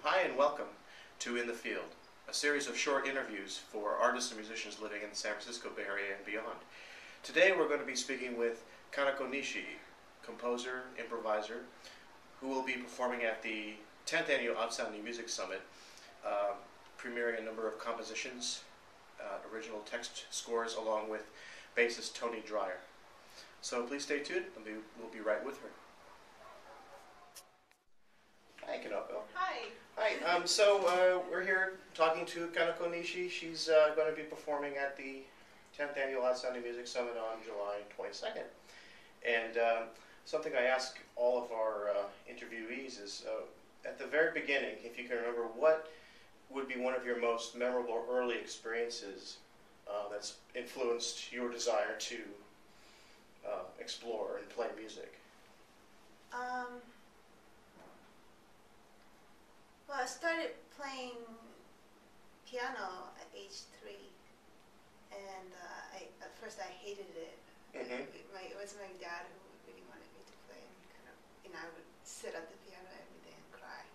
Hi and welcome to In the Field, a series of short interviews for artists and musicians living in the San Francisco Bay Area and beyond. Today we're going to be speaking with Kanoko Nishi, composer, improviser, who will be performing at the 10th Annual Outsound New Music Summit, premiering a number of compositions, original text scores, along with bassist Tony Dreyer. So please stay tuned, and we'll be right with her. Hi, Kanoko. Hi. Hi. We're here talking to Kanoko Nishi. She's going to be performing at the 10th Annual Outsound New Music Summit on July 22nd. And something I ask all of our interviewees is, at the very beginning, if you can remember, what would be one of your most memorable early experiences that's influenced your desire to explore and play music? Well, I started playing piano at age 3, and at first I hated it. Mm-hmm. It was my dad who really wanted me to play, and I would sit at the piano every day and cry.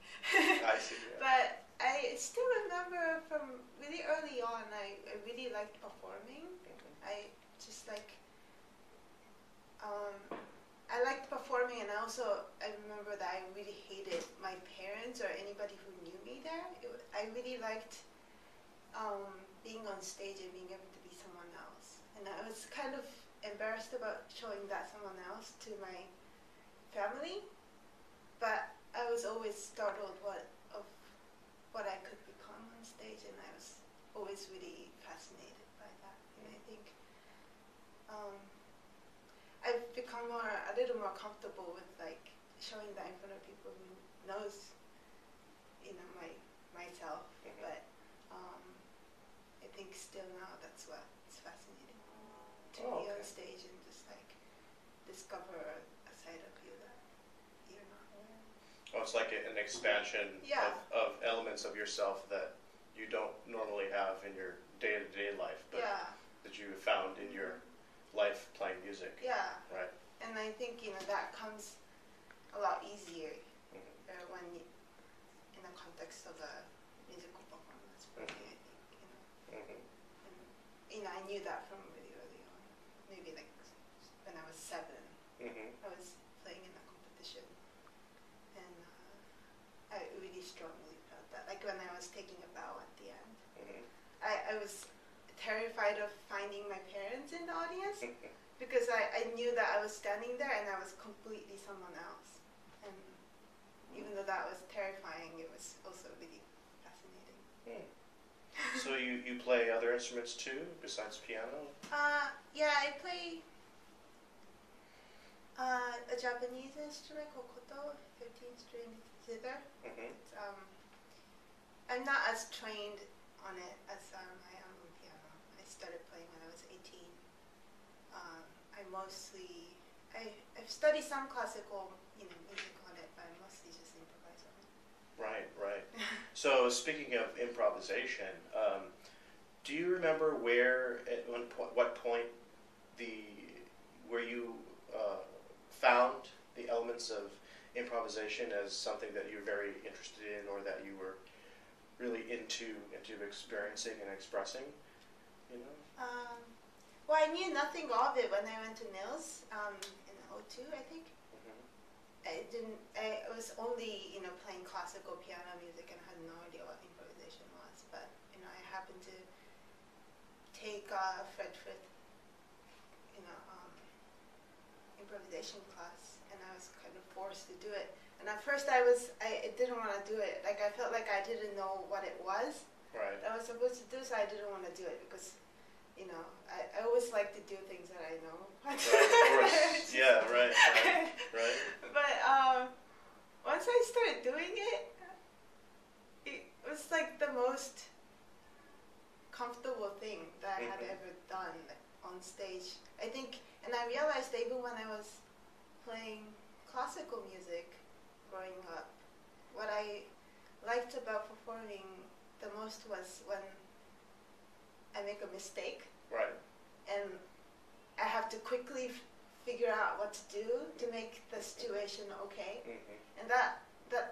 I see. Yeah. But I still remember from really early on, I really liked performing. Mm-hmm. I liked performing, and I remember that I really hated my parents or anybody who knew me there. I really liked being on stage and being able to be someone else. And I was kind of embarrassed about showing that someone else to my family, but I was always startled of what I could become on stage, and I was always really fascinated by that. And I think I've become a little more comfortable with showing that in front of people who knows, myself. Mm-hmm. But I think still now that's what's fascinating to be on stage and just discover a side of you that you're not aware of. Oh, it's like an expansion of elements of yourself that you don't normally have in your day-to-day life, but that you have found in your life playing music. Yeah. Right. And I think that comes a lot easier when in the context of a musical performance for me, I think. Mm-hmm. And I knew that from really early on. Maybe when I was 7, I was playing in a competition, and I really strongly felt that. Like when I was taking a bow at the end, I was terrified of finding my parents in the audience because I knew that I was standing there and I was completely someone else. And even though that was terrifying, it was also really fascinating. So you play other instruments too, besides piano? Yeah, I play a Japanese instrument called koto, 15-string zither. I'm not as trained on it as I am on piano. I started playing when I was 18. I've studied some classical music on it, but I mostly just improvise on it. Right. So speaking of improvisation, do you remember what point where you found the elements of improvisation as something that you're very interested in, or that you were really into experiencing and expressing? Well, I knew nothing of it when I went to Nils in 2002, I think. I was only playing classical piano music and had no idea what improvisation was. But I happened to take Fred Frith improvisation class, and I was kind of forced to do it. And at first I didn't want to do it. I felt like I didn't know what it was that I was supposed to do, so I didn't want to do it because I always like to do things that I know. Right, of course. Yeah, right. But once I started doing it, it was the most comfortable thing that I had ever done on stage. I think, and I realized that even when I was playing classical music growing up, what I liked about performing the most was when I make a mistake. Right. And I have to quickly figure out what to do to make the situation okay. And that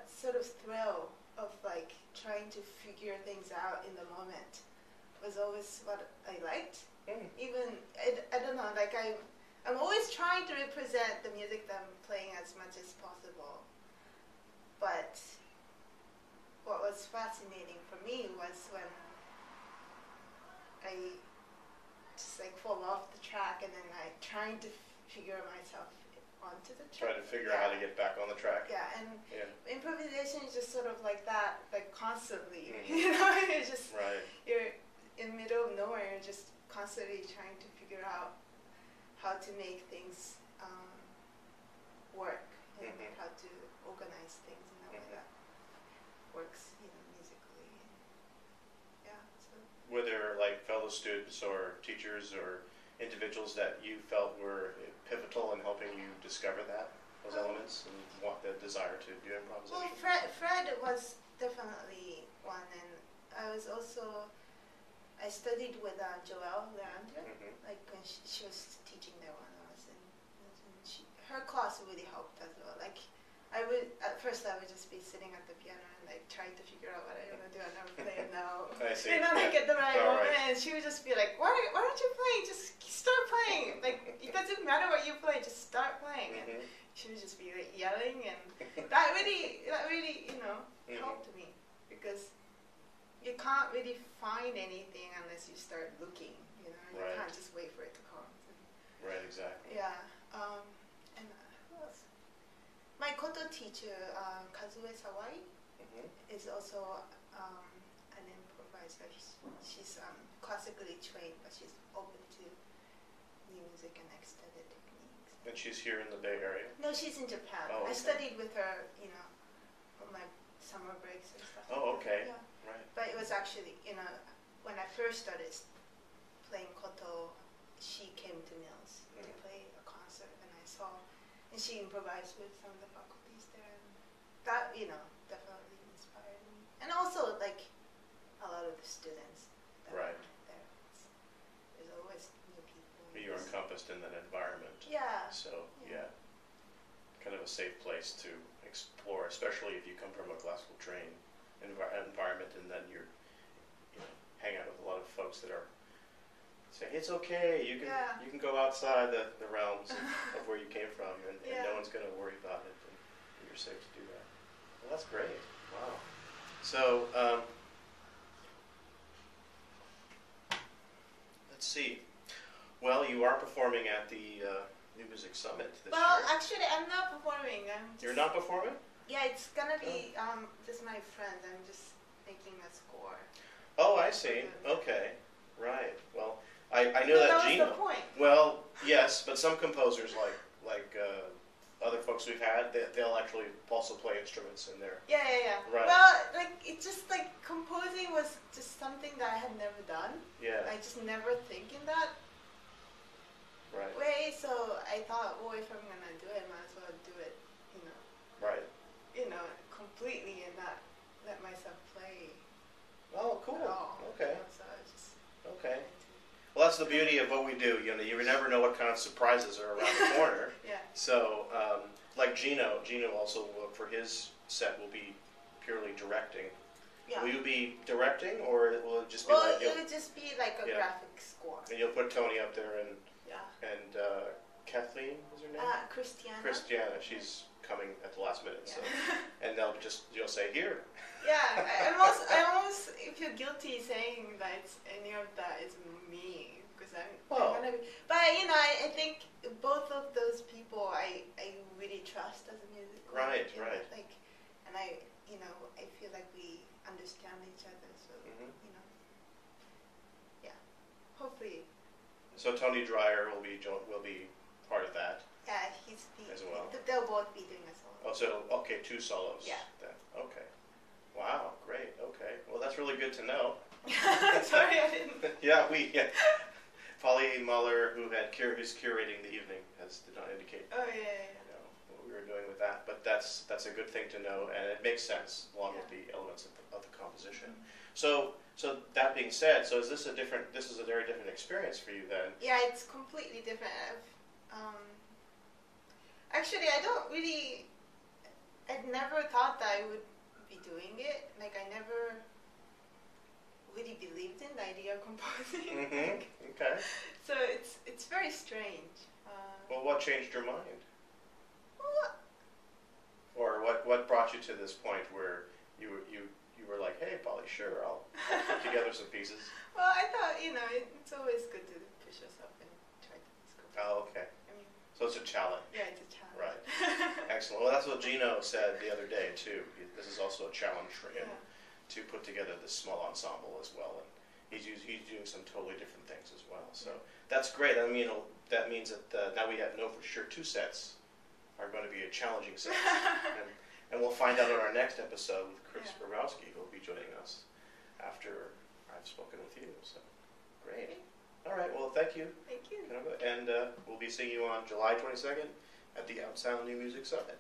sort of thrill of like trying to figure things out in the moment was always what I liked. Even I don't know, like I'm always trying to represent the music that I'm playing as much as possible. But what was fascinating for me was when I just like fall off the track and then I trying to figure myself onto the track. Try to figure out how to get back on the track. Yeah, and improvisation is just sort of like that, like constantly. You know, it's just you're in the middle of nowhere. You're just constantly trying to figure out how to make things work and how to organize things in a way that works, you know, musically. Yeah. So. Were there like fellow students or teachers or individuals that you felt were pivotal in helping you discover those elements and want the desire to do improvisation? Well, Fred was definitely one, and I was also. I studied with Joelle Leandre, like when she was teaching there when I was in her class really helped as well. Like at first I would just be sitting at the piano and like trying to figure out what I want to do. I never play it now. I see. And then I get the right moment, and she would just be like, "Why aren't you playing? Just start playing. Like it doesn't matter what you play, just start playing." And she would just be like yelling, and that really you know helped me because. You can't really find anything unless you start looking, you know. You can't just wait for it to come. Right, exactly. Yeah. And who else? My koto teacher, Kazue Sawai, is also an improviser. She's classically trained, but she's open to new music and extended techniques. And she's here in the Bay Area? No, she's in Japan. Oh, okay. I studied with her, you know, on my summer breaks and stuff. Oh, okay. Yeah. Right. But it was actually, you know, when I first started playing koto, she came to Mills to play a concert, and I saw, and she improvised with some of the faculties there, and that, you know, definitely inspired me. And also, like, a lot of the students that were there. There's always new people. You're encompassed in that environment. Yeah. So, kind of a safe place to explore, especially if you come from a classical trained environment, and then you hang out with a lot of folks that are saying it's okay, you can go outside the realms of where you came from, and no one's going to worry about it, and you're safe to do that. Well, that's great. Wow. So let's see. Well, you are performing at the New Music Summit this year. Well, actually, I'm not performing. You're not performing? Yeah, it's gonna be just my friends. I'm just making a score. Oh, I see. Okay, right. Well, I know that Gino. That was the point. Well, yes, but some composers like other folks we've had, they'll actually also play instruments in there. Yeah. Right. Well, like it's just like composing was just something that I had never done. Yeah. I just never think in that way. So I thought, well, if I'm gonna do it, I might as well do it, you know. Right. You know, completely, and not let myself play. Oh, cool. At all, okay. You know, so I just okay. Well, that's the beauty of what we do. You know, you never know what kind of surprises are around the corner. Yeah. So, like Gino also for his set will be purely directing. Yeah. Will you be directing, or will it just be like? Well, it would just be like a graphic score. And you'll put Tony up there, and and Kathleen is her name. Christiana. Christiana, she's coming at the last minute, so and you'll say here. Yeah, I almost feel guilty saying that any of that is me because I'm gonna be. But you know, I think both of those people I really trust as a musician. Right. Like, and I feel like we understand each other. So you know, hopefully. So Tony Dreyer will be part of that. Yeah, as well. They'll both be doing a solo. Oh, so okay, 2 solos. Yeah. Then. Okay. Wow, great. Okay. Well, that's really good to know. Sorry, I didn't. Polly Muller, who's curating the evening, did not indicate. Oh yeah. What we were doing with that, but that's a good thing to know, and it makes sense along with the elements of the composition. So that being said, this is a very different experience for you then. Yeah, it's completely different. Actually, I'd never thought that I would be doing it. Like I never really believed in the idea of composing. Okay. So it's very strange. Well, what changed your mind? Well, Or what brought you to this point where you were like, hey, Polly, sure, I'll put together some pieces. well, I thought, it's always good to push yourself and try to discover. Oh, okay. I mean, So it's a challenge. yeah, it's a challenge. Right. Excellent. Well, that's what Gino said the other day, too. This is also a challenge for him to put together this small ensemble as well. And he's doing some totally different things as well. So that's great. I mean, that means that now we know for sure 2 sets are going to be a challenging set. and we'll find out on our next episode with Chris Borowski, who will be joining us after I've spoken with you. So great. All right. Well, thank you. Thank you. And we'll be seeing you on July 22nd at the Outsound New Music Summit.